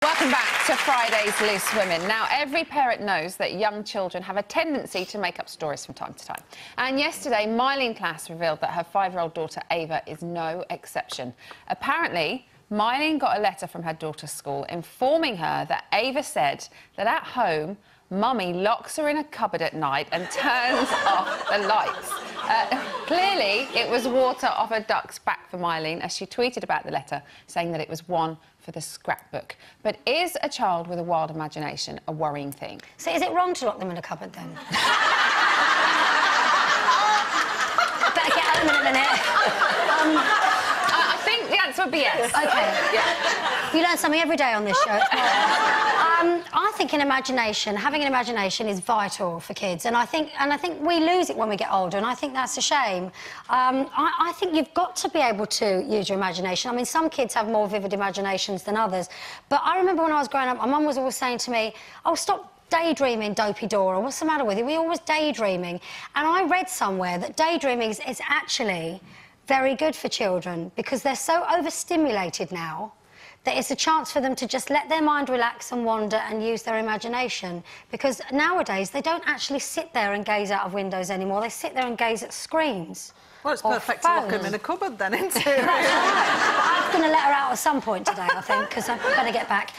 Welcome back to Friday's Loose Women. Now, every parent knows that young children have a tendency to make up stories from time to time. And yesterday, Mylene class revealed that her 5-year-old daughter, Ava, is no exception. Apparently, Mylene got a letter from her daughter's school informing her that Ava said that at home, Mummy locks her in a cupboard at night and turns off the lights. Clearly, it was water off a duck's back for Mylene, as she tweeted about the letter, saying that it was one for the scrapbook. But is a child with a wild imagination a worrying thing? So is it wrong to lock them in a cupboard, then? Better get home in a minute. I think the answer would be yes. OK. Yeah. You learn something every day on this show. I think having an imagination is vital for kids, and I think we lose it when we get older, and I think that's a shame. I think you've got to be able to use your imagination. I mean, some kids have more vivid imaginations than others, but I remember when I was growing up, my mum was always saying to me, "Oh, stop daydreaming, dopey Dora. What's the matter with you? We're always daydreaming." And I read somewhere that daydreaming is actually very good for children because they're so overstimulated now that it's a chance for them to just let their mind relax and wander and use their imagination. Because nowadays, they don't actually sit there and gaze out of windows anymore. They sit there and gaze at screens. Well, it's perfect to lock them in a cupboard, then, isn't it? I'm going to let her out at some point today, I think, because I better get back.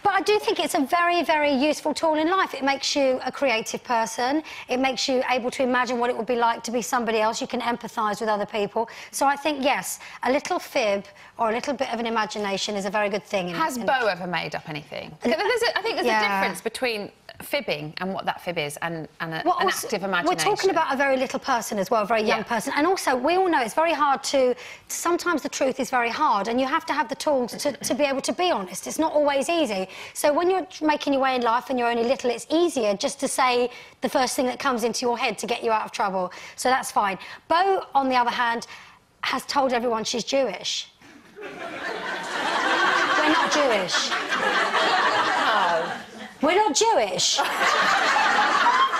But I do think it's a very, very useful tool in life. It makes you a creative person. It makes you able to imagine what it would be like to be somebody else. You can empathise with other people. So I think, yes, a little fib or a little bit of an imagination is a very good thing. Has Bo ever made up anything? I think there's a difference between fibbing and what that fib is and an active imagination. We're talking about a very little person as well, a very young person. And also, we all know it's very hard to... Sometimes the truth is very hard, and you have to have the tools to be able to be honest. It's not always easy. So when you're making your way in life and you're only little, it's easier just to say the first thing that comes into your head to get you out of trouble. So that's fine. Bo, on the other hand, has told everyone she's Jewish. We're not Jewish. No. We're not Jewish.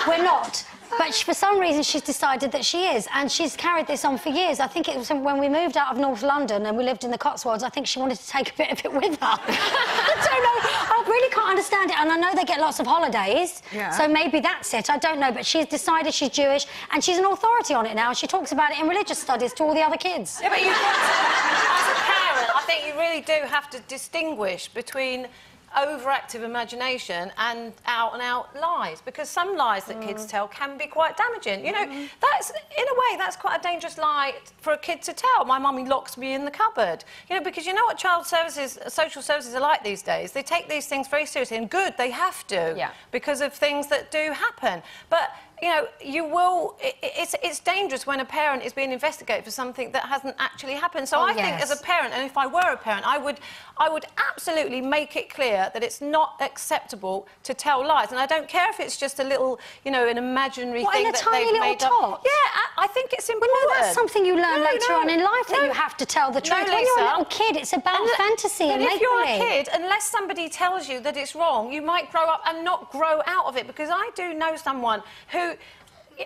We're not. But for some reason, she's decided that she is, and she's carried this on for years. I think it was when we moved out of North London and we lived in the Cotswolds, I think she wanted to take a bit of it with her. I don't know. I really can't understand it, and I know they get lots of holidays, so maybe that's it. I don't know, but she's decided she's Jewish, and she's an authority on it now, and she talks about it in religious studies to all the other kids. Yeah, but you, as a parent, I think you really do have to distinguish between overactive imagination and out-and-out lies, because some lies that kids tell can be quite damaging. You know, that's, in a way, that's quite a dangerous lie for a kid to tell. My mummy locks me in the cupboard. You know, because you know what child services, social services are like these days? They take these things very seriously, and good, they have to, because of things that do happen. But you know, you will... It's dangerous when a parent is being investigated for something that hasn't actually happened. So I think, as a parent, and if I were a parent, I would absolutely make it clear that it's not acceptable to tell lies. And I don't care if it's just a little, you know, an imaginary thing that they've made up. Yeah, I think it's important. Well, no, that's something you learn later on in life, that you have to tell the truth. When you're a little kid, it's about fantasy and make-believe. If you're a kid, unless somebody tells you that it's wrong, you might grow up and not grow out of it. Because I do know someone who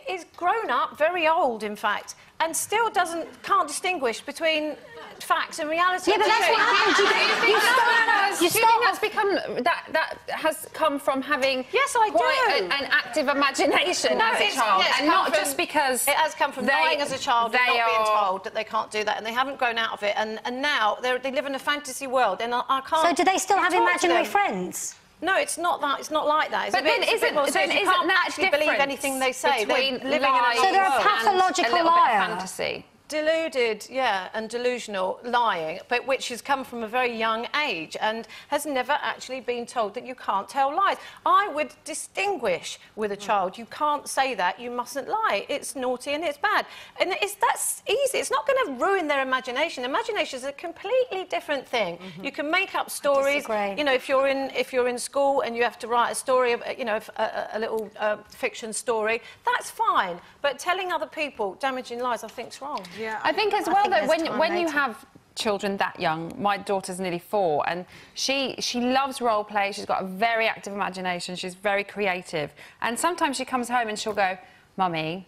is grown up, very old, in fact, and still can't distinguish between facts and reality. Yeah, but that's what happens. That has come from having an active imagination as a child, and not just because it has come from lying as a child and not being told that they can't do that, and they haven't grown out of it, and now they live in a fantasy world, and I can't. So do they still have imaginary friends? No, it's not that. It's not like that. But then isn't that actually believe anything they say? Between living in a so they're a pathological liar. Fantasy. Deluded, and delusional lying, but which has come from a very young age and has never actually been told that you can't tell lies. I would distinguish with a child. You can't say that. You mustn't lie. It's naughty and it's bad. And that's easy. It's not going to ruin their imagination. Imagination is a completely different thing. You can make up stories. You know, if you're in school and you have to write a story, you know, a little fiction story, that's fine. But telling other people damaging lies, I think, is wrong. Yeah, I think as well that when you have children that young, my daughter's nearly 4, and she loves role play. She's got a very active imagination. She's very creative, and sometimes she comes home and she'll go, "Mummy,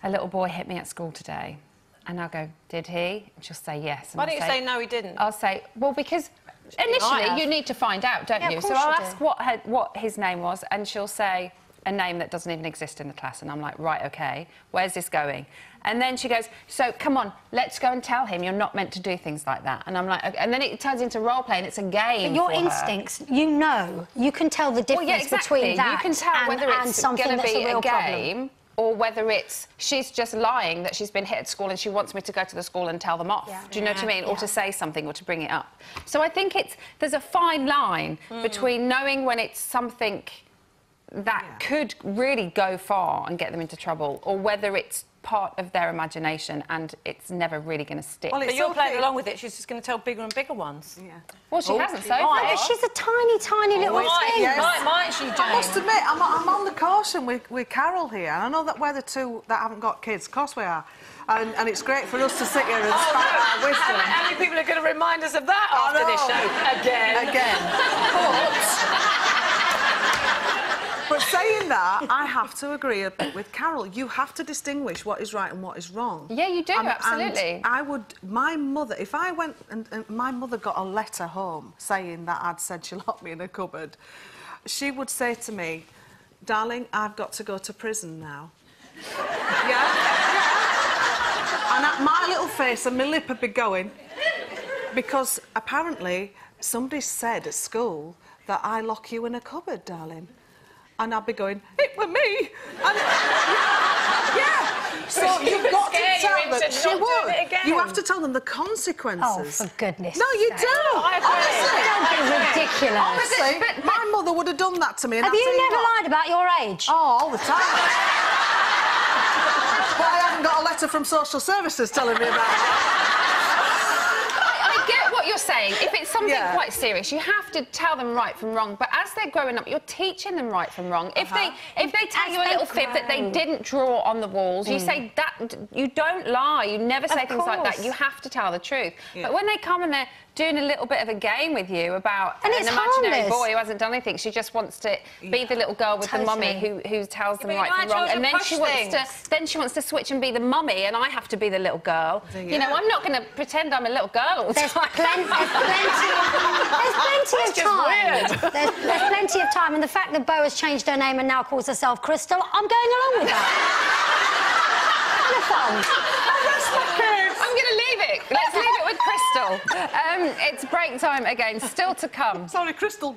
a little boy hit me at school today," and I'll go, "Did he?" And she'll say yes. And Why don't you say no, he didn't? I'll say, well, because Initially, you need to find out, don't you? So course I'll you ask do. what his name was, and she'll say a name that doesn't even exist in the class, and I'm like, right, OK, where's this going? And then she goes, so, come on, let's go and tell him you're not meant to do things like that. And I'm like, okay. And then it turns into role-play, and it's a game. But your for instincts, you know, you can tell the difference between that you can tell and, whether and it's something going to that's be a real a game, problem. or whether it's she's just lying that she's been hit at school and she wants me to go to the school and tell them off. Yeah. Do you know what I mean? Or to say something or to bring it up. So I think there's a fine line between knowing when it's something that could really go far and get them into trouble, or whether it's part of their imagination and it's never really going to stick. Well, but you're playing along with it. She's just going to tell bigger and bigger ones. Yeah. Well, she hasn't so far. But she's a tiny, tiny little thing. Might she, Jane? I must admit, I'm on the caution with Carol here. And I know that we're the two that haven't got kids. Of course we are. And it's great for us to sit here and spout our wisdom. How many people are going to remind us of that after this show? Again. But saying that, I have to agree a bit with Carol. You have to distinguish what is right and what is wrong. Yeah, you do, absolutely. And I would... My mother... If I went and my mother got a letter home saying that I'd said she locked me in a cupboard, she would say to me, darling, I've got to go to prison now. Yeah? And my little face and my lip would be going, because apparently somebody said at school that I lock you in a cupboard, darling. And I'd be going, it were me. And, yeah. So you've got to tell them. She would. You have to tell them the consequences. Oh, for goodness. No, you don't. Honestly. Don't be ridiculous. Honestly, my mother would have done that to me. And Have you never lied about your age? Oh, all the time. But I haven't got a letter from social services telling me about it. I get what you're saying. If it's something quite serious, you have to tell them right from wrong. But as they're growing up, you're teaching them right from wrong. If they tell you a little fib that they didn't draw on the walls, you say that. You don't lie. You never say things like that. You have to tell the truth. But when they come and they're doing a little bit of a game with you about an imaginary boy who hasn't done anything, she just wants to be the little girl with the mummy who tells them right from wrong, and then she wants to switch and be the mummy, and I have to be the little girl. You know, I'm not going to pretend I'm a little girl all the time. There's plenty of time. There's plenty of time, and the fact that Bo has changed her name and now calls herself Crystal, I'm going along with that. Kind of fun. I'm going to leave it. Let's leave it with Crystal. It's break time again. Still to come. Sorry, Crystal.